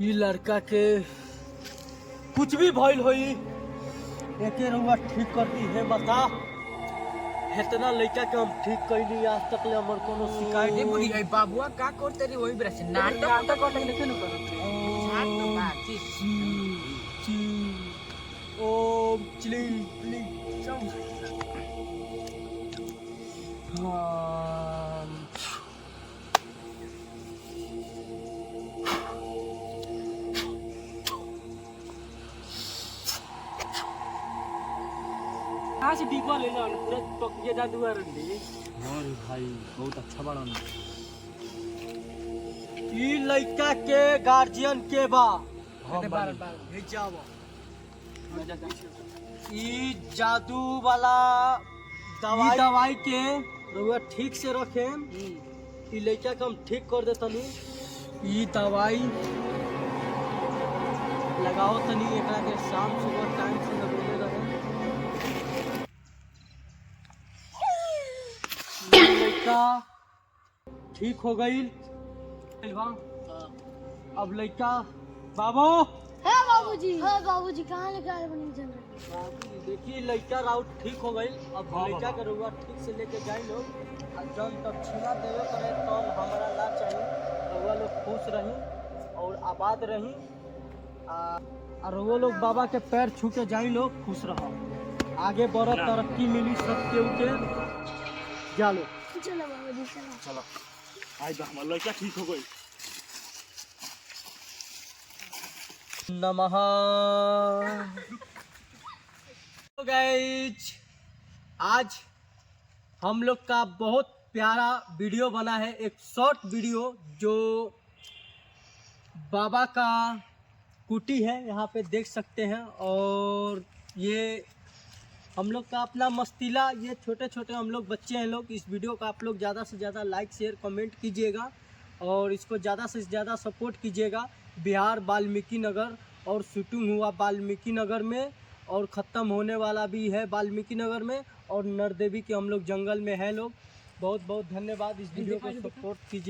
ये लड़का के कुछ भी भइल होई एके रउआ ठीक कर दी है बता। इतना लड़का के हम ठीक कैली आज तक ले हमर कोनो शिकायत ए बुढ़ी है बाबुआ का करते रे वही बेरा से नाटक करते लेके न करो छाट तो बात ओम चिली चिली कहाँ से डिब्बा ले लो पूरा टोकिया जादू आ रही अरे भाई बहुत अच्छा बड़ा ना। ई लड़का के गार्जियन के बा बार बार भेजावा ई जादू वाला दवाई के रउआ ठीक से रखे। ई लड़का के हम ठीक कर दे तनी। ई दवाई लगाओ तनी एकरा के शाम सुबह टाइम से लगले रहे। ई लड़का ठीक हो गई। अब लड़का बाबू है बाबूजी कहाँ लेके आए बनी जंगल? देखिए लड़का राउत ठीक हो गई। अब लड़का के रउआ ठीक से लेके जाए लोग जन तक छीना देवे करे तो हमारा ना चाहिए। रउआ लोग खुश रही और आबाद रही और रउआ लोग बाबा के पैर छू के जाए लोग खुश रहो आगे बढ़ो तरक्की मिली सबके उके जा लो। चलो बाबूजी चलो। आई बा हमार लड़का ठीक हो गई। नमः गाइज आज हम लोग का बहुत प्यारा वीडियो बना है। एक शॉर्ट वीडियो जो बाबा का कुटी है यहाँ पे देख सकते हैं। और ये हम लोग का अपना मस्तीला ये छोटे छोटे हम लोग बच्चे हैं लोग। इस वीडियो का आप लोग ज़्यादा से ज़्यादा लाइक शेयर कमेंट कीजिएगा और इसको ज़्यादा से ज़्यादा सपोर्ट कीजिएगा। बिहार वाल्मीकि नगर और शूटिंग हुआ वाल्मीकि नगर में और ख़त्म होने वाला भी है वाल्मीकि नगर में और नरदेवी के हम लोग जंगल में हैं लोग। बहुत बहुत धन्यवाद। इस वीडियो को सपोर्ट कीजिए।